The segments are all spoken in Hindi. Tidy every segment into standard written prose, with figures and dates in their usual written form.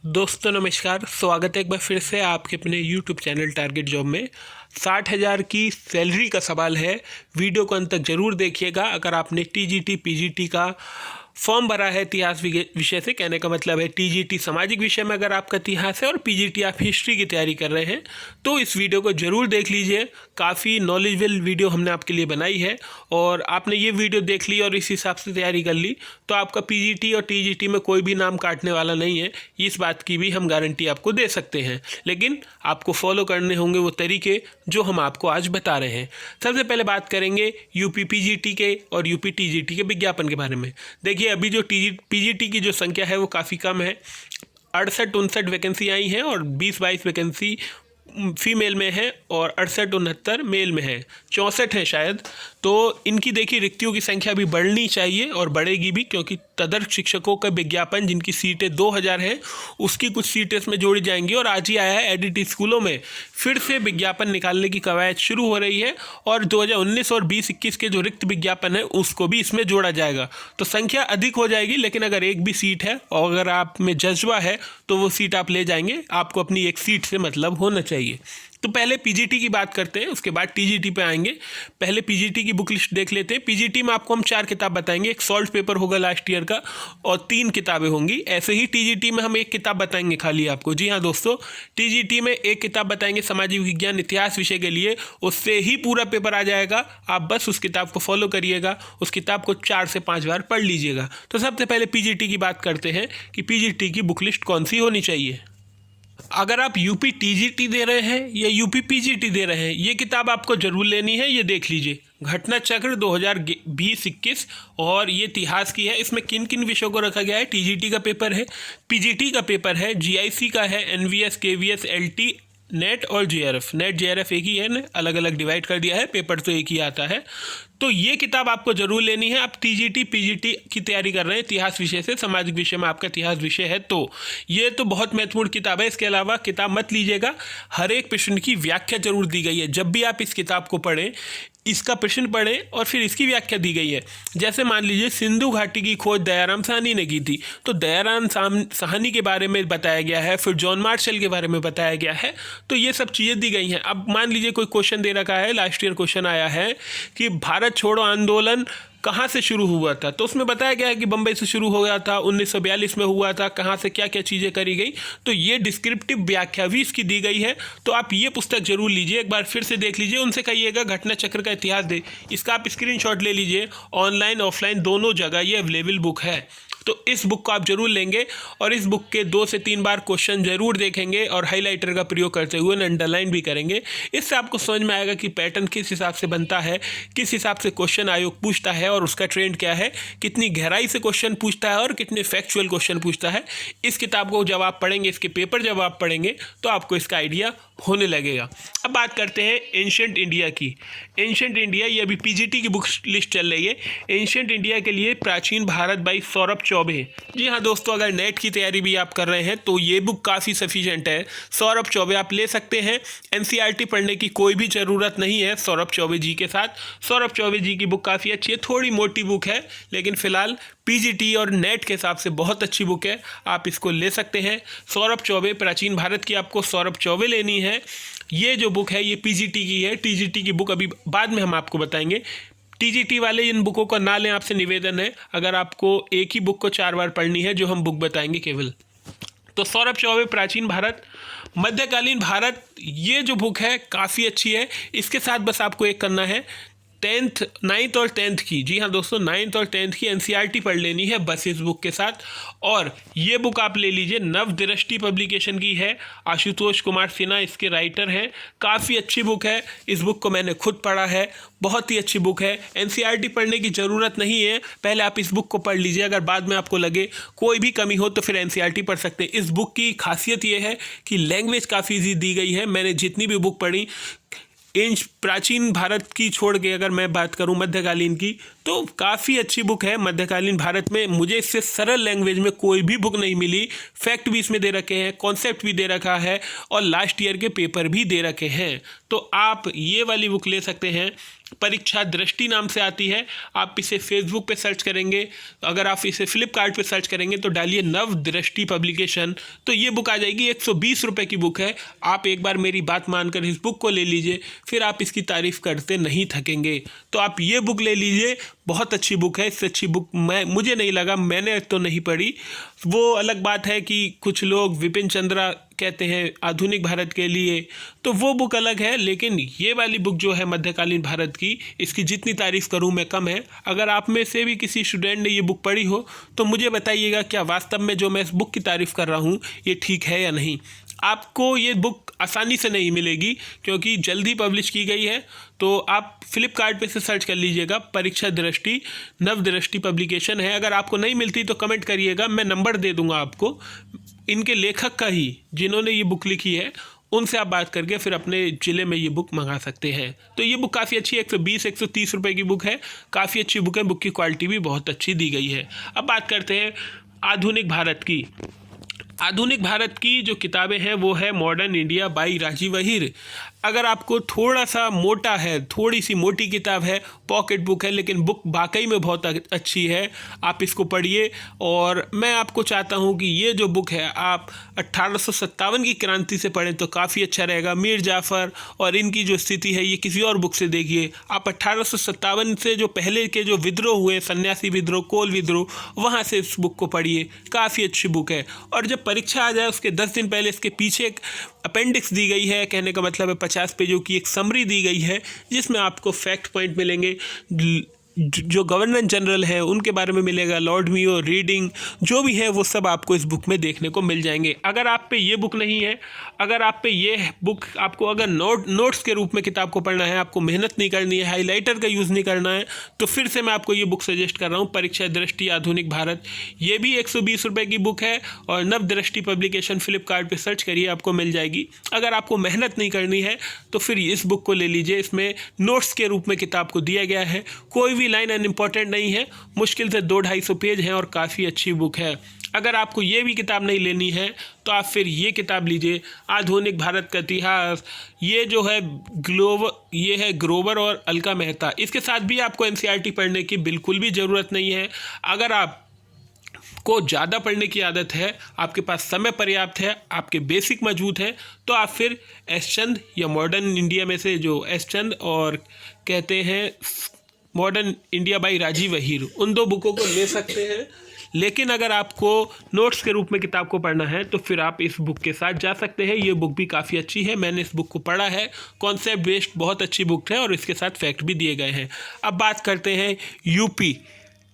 दोस्तों नमस्कार। स्वागत है एक बार फिर से आपके अपने YouTube चैनल टारगेट जॉब में। 60,000 की सैलरी का सवाल है। वीडियो को अंत तक जरूर देखिएगा। अगर आपने TGT PGT का फॉर्म भरा है इतिहास विषय से, कहने का मतलब है TGT सामाजिक विषय में अगर आपका इतिहास है और PGT आप हिस्ट्री की तैयारी कर रहे हैं, तो इस वीडियो को जरूर देख लीजिए। काफ़ी नॉलेजेबल वीडियो हमने आपके लिए बनाई है और आपने ये वीडियो देख ली और इस हिसाब से तैयारी कर ली तो आपका PGT और TGT में कोई भी नाम काटने वाला नहीं है। इस बात की भी हम गारंटी आपको दे सकते हैं, लेकिन आपको फॉलो करने होंगे वो तरीके जो हम आपको आज बता रहे हैं। सबसे पहले बात करेंगे यूपी PGT के और यूपी TGT के विज्ञापन के बारे में। देखिए, अभी जो PGT की जो संख्या है वो काफ़ी कम है। 68-59 वैकेंसी आई हैं और 20-22 वैकेंसी फीमेल में है और 68-69 मेल में है, 64 है शायद। तो इनकी देखिए रिक्तियों की संख्या भी बढ़नी चाहिए और बढ़ेगी भी, क्योंकि तदर्थ शिक्षकों का विज्ञापन जिनकी सीटें 2000 हैं उसकी कुछ सीटें इसमें जोड़ी जाएंगी। और आज ही आया है एडिट स्कूलों में फिर से विज्ञापन निकालने की कवायद शुरू हो रही है और 2019 और 20-21 के जो रिक्त विज्ञापन है उसको भी इसमें जोड़ा जाएगा। तो संख्या अधिक हो जाएगी, लेकिन अगर एक भी सीट है और अगर आप में जज्बा है तो वो सीट आप ले जाएंगे। आपको अपनी एक सीट से मतलब होना चाहिए। तो पहले PGT की बात करते हैं, उसके बाद TGT पे आएंगे। पहले PGT की बुक लिस्ट देख लेते हैं। PGT में आपको हम 4 किताब बताएंगे। एक सॉल्व पेपर होगा लास्ट ईयर का और 3 किताबें होंगी। ऐसे ही TGT में हम एक किताब बताएंगे खाली आपको। जी हाँ दोस्तों, TGT में एक किताब बताएंगे सामाजिक विज्ञान इतिहास विषय के लिए, उससे ही पूरा पेपर आ जाएगा। आप बस उस किताब को फॉलो करिएगा, उस किताब को 4 से 5 बार पढ़ लीजिएगा। तो सबसे पहले PGT की बात करते हैं कि PGT की बुक लिस्ट कौन सी होनी चाहिए। अगर आप यूपी TGT दे रहे हैं या यूपी PGT दे रहे हैं, ये किताब आपको जरूर लेनी है। ये देख लीजिए, घटना चक्र 2020-21 और ये इतिहास की है। इसमें किन किन विषयों को रखा गया है। TGT का पेपर है, PGT का पेपर है, GIC का है, NVS KVS LT नेट और JRF। नेट JRF एक ही है ना, अलग अलग डिवाइड कर दिया है, पेपर तो एक ही आता है। तो ये किताब आपको जरूर लेनी है। आप TGT PGT की तैयारी कर रहे हैं इतिहास विषय से, सामाजिक विषय में आपका इतिहास विषय है, तो ये तो बहुत महत्वपूर्ण किताब है। इसके अलावा किताब मत लीजिएगा, हर एक प्रश्न की व्याख्या जरूर दी गई है। जब भी आप इस किताब को पढ़ें, इसका प्रश्न पढ़ें और फिर इसकी व्याख्या दी गई है। जैसे मान लीजिए सिंधु घाटी की खोज दयाराम साहनी ने की थी, तो दयाराम साहनी के बारे में बताया गया है, फिर जॉन मार्शल के बारे में बताया गया है। तो ये सब चीज़ें दी गई हैं। अब मान लीजिए कोई क्वेश्चन दे रखा है, लास्ट ईयर क्वेश्चन आया है कि भारत छोड़ो आंदोलन कहाँ से शुरू हुआ था, तो उसमें बताया गया है कि बम्बई से शुरू हो गया था, 1942 में हुआ था, कहाँ से क्या क्या चीज़ें करी गई। तो ये डिस्क्रिप्टिव व्याख्या भी इसकी दी गई है। तो आप ये पुस्तक जरूर लीजिए, एक बार फिर से देख लीजिए। उनसे कहिएगा घटना चक्र का इतिहास दे, इसका आप स्क्रीनशॉट ले लीजिए। ऑनलाइन ऑफलाइन दोनों जगह ये अवेलेबल बुक है। तो इस बुक को आप जरूर लेंगे और इस बुक के 2 से 3 बार क्वेश्चन जरूर देखेंगे और हाइलाइटर का प्रयोग करते हुए अंडरलाइन भी करेंगे। इससे आपको समझ में आएगा कि पैटर्न किस हिसाब से बनता है, किस हिसाब से क्वेश्चन आयोग पूछता है और उसका ट्रेंड क्या है, कितनी गहराई से क्वेश्चन पूछता है और कितने फैक्चुअल क्वेश्चन पूछता है। इस किताब को जब आप पढ़ेंगे, इसके पेपर जब आप पढ़ेंगे, तो आपको इसका आइडिया होने लगेगा। अब बात करते हैं एंशिएंट इंडिया की। एंशिएंट इंडिया, ये अभी PGT की बुक लिस्ट चल रही है। एंशिएंट इंडिया के लिए प्राचीन भारत बाई सौरभ चौबे। जी हाँ दोस्तों, अगर नेट की तैयारी भी आप कर रहे हैं तो ये बुक काफ़ी सफिशिएंट है। सौरभ चौबे आप ले सकते हैं। NCERT पढ़ने की कोई भी ज़रूरत नहीं है सौरभ चौबे जी के साथ। सौरभ चौबे जी की बुक काफ़ी अच्छी है, थोड़ी मोटी बुक है, लेकिन फिलहाल PGT और नेट के हिसाब से बहुत अच्छी बुक है, आप इसको ले सकते हैं। सौरभ चौबे, प्राचीन भारत की आपको सौरभ चौबे लेनी है। ये जो बुक है ये PGT की है। TGT की बुक अभी बाद में हम आपको बताएंगे। TGT वाले इन बुकों को ना लें, आपसे निवेदन है। अगर आपको एक ही बुक को 4 बार पढ़नी है, जो हम बुक बताएंगे केवल। तो सौरभ चौबे, प्राचीन भारत, मध्यकालीन भारत, ये जो बुक है काफ़ी अच्छी है। इसके साथ बस आपको एक करना है, 9th और 10th की, जी हाँ दोस्तों, 9th और 10th की NCERT पढ़ लेनी है बस इस बुक के साथ। और ये बुक आप ले लीजिए, नव दृष्टि पब्लिकेशन की है, आशुतोष कुमार सिन्हा इसके राइटर हैं। काफ़ी अच्छी बुक है, इस बुक को मैंने खुद पढ़ा है, बहुत ही अच्छी बुक है। NCERT पढ़ने की ज़रूरत नहीं है, पहले आप इस बुक को पढ़ लीजिए। अगर बाद में आपको लगे कोई भी कमी हो तो फिर NCERT पढ़ सकते हैं। इस बुक की खासियत ये है कि लैंग्वेज काफ़ी ईजी दी गई है। मैंने जितनी भी बुक पढ़ी, प्राचीन भारत की छोड़ के अगर मैं बात करूं मध्यकालीन की, तो काफ़ी अच्छी बुक है। मध्यकालीन भारत में मुझे इससे सरल लैंग्वेज में कोई भी बुक नहीं मिली। फैक्ट भी इसमें दे रखे हैं, कॉन्सेप्ट भी दे रखा है और लास्ट ईयर के पेपर भी दे रखे हैं। तो आप ये वाली बुक ले सकते हैं। परीक्षा दृष्टि नाम से आती है। आप इसे फेसबुक पे सर्च करेंगे, अगर आप इसे फ्लिपकार्ट पे सर्च करेंगे तो डालिए नव दृष्टि पब्लिकेशन, तो ये बुक आ जाएगी। 120 रुपये की बुक है। आप एक बार मेरी बात मानकर इस बुक को ले लीजिए, फिर आप इसकी तारीफ़ करते नहीं थकेंगे। तो आप ये बुक ले लीजिए, बहुत अच्छी बुक है। इससे अच्छी बुक मुझे नहीं लगा, मैंने तो नहीं पढ़ी। वो अलग बात है कि कुछ लोग विपिन चंद्रा कहते हैं आधुनिक भारत के लिए, तो वो बुक अलग है। लेकिन ये वाली बुक जो है मध्यकालीन भारत की, इसकी जितनी तारीफ़ करूँ मैं कम है। अगर आप में से भी किसी स्टूडेंट ने ये बुक पढ़ी हो तो मुझे बताइएगा, क्या वास्तव में जो मैं इस बुक की तारीफ़ कर रहा हूँ ये ठीक है या नहीं। आपको ये बुक आसानी से नहीं मिलेगी क्योंकि जल्दी पब्लिश की गई है। तो आप फ्लिपकार्ट पे से सर्च कर लीजिएगा, परीक्षा दृष्टि नव दृष्टि पब्लिकेशन है। अगर आपको नहीं मिलती तो कमेंट करिएगा, मैं नंबर दे दूंगा आपको इनके लेखक का ही, जिन्होंने ये बुक लिखी है, उनसे आप बात करके फिर अपने ज़िले में ये बुक मंगा सकते हैं। तो ये बुक काफ़ी अच्छी है, 120-130 रुपये की बुक है। काफ़ी अच्छी बुक है, बुक की क्वालिटी भी बहुत अच्छी दी गई है। अब बात करते हैं आधुनिक भारत की। आधुनिक भारत की जो किताबें हैं वो है modern India by Rajiv Ahir. अगर आपको थोड़ा सा मोटा है, थोड़ी सी मोटी किताब है, पॉकेट बुक है, लेकिन बुक वाकई में बहुत अच्छी है, आप इसको पढ़िए। और मैं आपको चाहता हूँ कि ये जो बुक है आप 1857 की क्रांति से पढ़ें तो काफ़ी अच्छा रहेगा। मीर जाफ़र और इनकी जो स्थिति है ये किसी और बुक से देखिए। आप 1857 से जो पहले के जो विद्रोह हुए, सन्यासी विद्रोह, कोल विद्रोह, वहाँ से इस बुक को पढ़िए, काफ़ी अच्छी बुक है। और जब परीक्षा आ जाए उसके 10 दिन पहले इसके पीछे एक अपेंडिक्स दी गई है, कहने का मतलब है 50 पेजों की एक समरी दी गई है, जिसमें आपको फैक्ट पॉइंट मिलेंगे, जो गवर्नर जनरल है उनके बारे में मिलेगा, लॉर्ड मियो, रीडिंग जो भी है वो सब आपको इस बुक में देखने को मिल जाएंगे। अगर आप पे ये बुक नहीं है, अगर आप पे ये बुक, आपको अगर नोट्स के रूप में किताब को पढ़ना है, आपको मेहनत नहीं करनी है, हाईलाइटर का यूज़ नहीं करना है, तो फिर से मैं आपको ये बुक सजेस्ट कर रहा हूँ, परीक्षा दृष्टि आधुनिक भारत। ये भी 120 रुपये की बुक है और नव दृष्टि पब्लिकेशन फ्लिपकार्ट पर सर्च करिए, आपको मिल जाएगी। अगर आपको मेहनत नहीं करनी है तो फिर इस बुक को ले लीजिए, इसमें नोट्स के रूप में किताब को दिया गया है, कोई भी लाइन अनइम्पॉर्टेंट नहीं है, मुश्किल से 200-250 पेज हैं और काफ़ी अच्छी बुक है। अगर आपको ये भी किताब नहीं लेनी है तो आप फिर ये किताब लीजिए, आधुनिक भारत का इतिहास। ये जो है ये है ग्रोवर और अलका मेहता। इसके साथ भी आपको एनसीईआरटी पढ़ने की बिल्कुल भी ज़रूरत नहीं है। अगर आप को ज़्यादा पढ़ने की आदत है, आपके पास समय पर्याप्त है, आपके बेसिक मौजूद हैं, तो आप फिर एस चंद या मॉडर्न इंडिया में से जो एस चंद और कहते हैं modern India by Rajiv Ahir, उन दो बुकों को ले सकते हैं। लेकिन अगर आपको नोट्स के रूप में किताब को पढ़ना है तो फिर आप इस बुक के साथ जा सकते हैं। ये बुक भी काफ़ी अच्छी है, मैंने इस बुक को पढ़ा है, कॉन्सेप्ट बेस्ड बहुत अच्छी बुक है और इसके साथ फैक्ट भी दिए गए हैं। अब बात करते हैं यूपी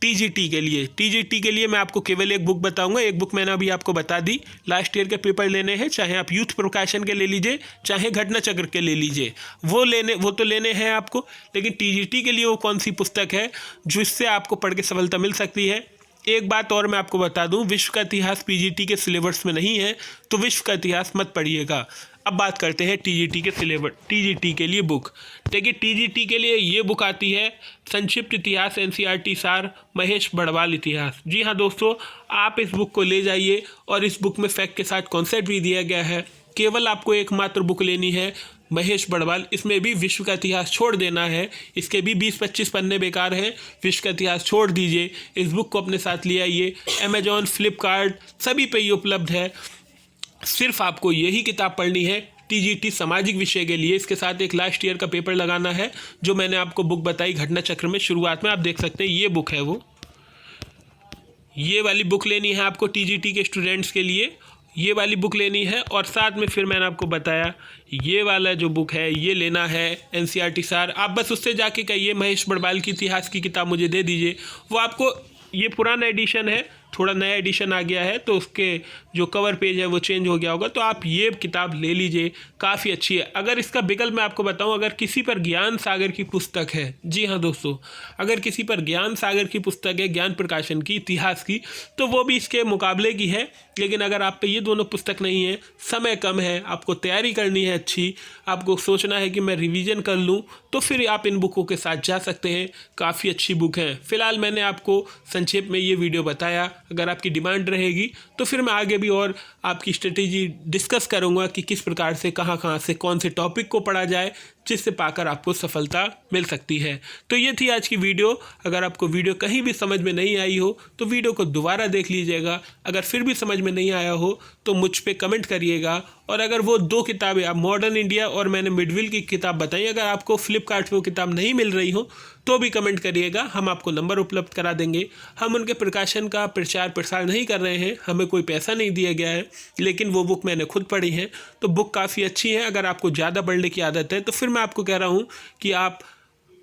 टीजीटी के लिए। टीजीटी के लिए मैं आपको केवल एक बुक बताऊंगा, एक बुक मैंने अभी आपको बता दी। लास्ट ईयर के पेपर लेने हैं, चाहे आप यूथ प्रकाशन के ले लीजिए, चाहे घटना चक्र के ले लीजिए, वो तो लेने हैं आपको। लेकिन टीजीटी के लिए वो कौन सी पुस्तक है जिससे आपको पढ़ के सफलता मिल सकती है। एक बात और मैं आपको बता दूं, विश्व का इतिहास पीजीटी के सिलेबस में नहीं है, तो विश्व का इतिहास मत पढ़िएगा। अब बात करते हैं टीजीटी के सिलेबस, टीजीटी के लिए बुक। देखिए टीजीटी के लिए ये बुक आती है, संक्षिप्त इतिहास एनसीईआरटी सार महेश बड़वाल इतिहास। जी हाँ दोस्तों, आप इस बुक को ले जाइए और इस बुक में फैक्ट के साथ कॉन्सेप्ट भी दिया गया है। केवल आपको एकमात्र बुक लेनी है महेश बड़वाल, इसमें भी विश्व का इतिहास छोड़ देना है, इसके भी 20-25 पन्ने बेकार हैं, विश्व का इतिहास छोड़ दीजिए, इस बुक को अपने साथ ले आइए। अमेजॉन, फ्लिपकार्ट सभी पे ये उपलब्ध है। सिर्फ आपको यही किताब पढ़नी है टीजीटी सामाजिक विषय के लिए। इसके साथ एक लास्ट ईयर का पेपर लगाना है, जो मैंने आपको बुक बताई घटना चक्र में शुरुआत में, आप देख सकते हैं ये बुक है, वो ये वाली बुक लेनी है आपको टीजीटी के स्टूडेंट्स के लिए, ये वाली बुक लेनी है। और साथ में फिर मैंने आपको बताया ये वाला जो बुक है ये लेना है एनसीईआरटी सार। आप बस उससे जाके कहिए महेश बड़वाल की इतिहास की किताब मुझे दे दीजिए, वो आपको, ये पुराना एडिशन है, थोड़ा नया एडिशन आ गया है तो उसके जो कवर पेज है वो चेंज हो गया होगा, तो आप ये किताब ले लीजिए, काफ़ी अच्छी है। अगर इसका विकल्प मैं आपको बताऊं, अगर किसी पर ज्ञान सागर की पुस्तक है, जी हाँ दोस्तों, अगर किसी पर ज्ञान सागर की पुस्तक है, ज्ञान प्रकाशन की, इतिहास की, तो वो भी इसके मुकाबले की है। लेकिन अगर आप पे ये दोनों पुस्तक नहीं है, समय कम है, आपको तैयारी करनी है अच्छी, आपको सोचना है कि मैं रिवीजन कर लूँ, तो फिर आप इन बुकों के साथ जा सकते हैं, काफ़ी अच्छी बुक है। फिलहाल मैंने आपको संक्षेप में ये वीडियो बताया। अगर आपकी डिमांड रहेगी तो फिर मैं आगे भी और आपकी स्ट्रेटेजी डिस्कस करूँगा कि किस प्रकार से कहाँ से कौन से टॉपिक को पढ़ा जाए जिससे पाकर आपको सफलता मिल सकती है। तो ये थी आज की वीडियो। अगर आपको वीडियो कहीं भी समझ में नहीं आई हो तो वीडियो को दोबारा देख लीजिएगा। अगर फिर भी समझ में नहीं आया हो तो मुझ पे कमेंट करिएगा। और अगर वो 2 किताबें, आप मॉडर्न इंडिया और मैंने मिडविल की किताब बताई, अगर आपको फ्लिपकार्ट पे वो किताब नहीं मिल रही हो तो भी कमेंट करिएगा, हम आपको नंबर उपलब्ध करा देंगे। हम उनके प्रकाशन का प्रचार प्रसार नहीं कर रहे हैं, हमें कोई पैसा नहीं दिया गया है, लेकिन वो बुक मैंने खुद पढ़ी है तो बुक काफ़ी अच्छी है। अगर आपको ज़्यादा पढ़ने की आदत है तो फिर मैं आपको कह रहा हूँ कि आप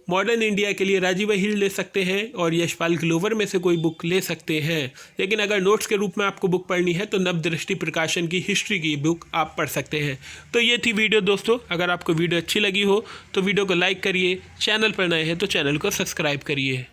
मॉडर्न इंडिया के लिए राजीव अहिर ले सकते हैं और यशपाल ग्लोवर में से कोई बुक ले सकते हैं। लेकिन अगर नोट्स के रूप में आपको बुक पढ़नी है तो नवदृष्टि प्रकाशन की हिस्ट्री की बुक आप पढ़ सकते हैं। तो ये थी वीडियो दोस्तों। अगर आपको वीडियो अच्छी लगी हो तो वीडियो को लाइक करिए, चैनल पर नए हैं तो चैनल को सब्सक्राइब करिए।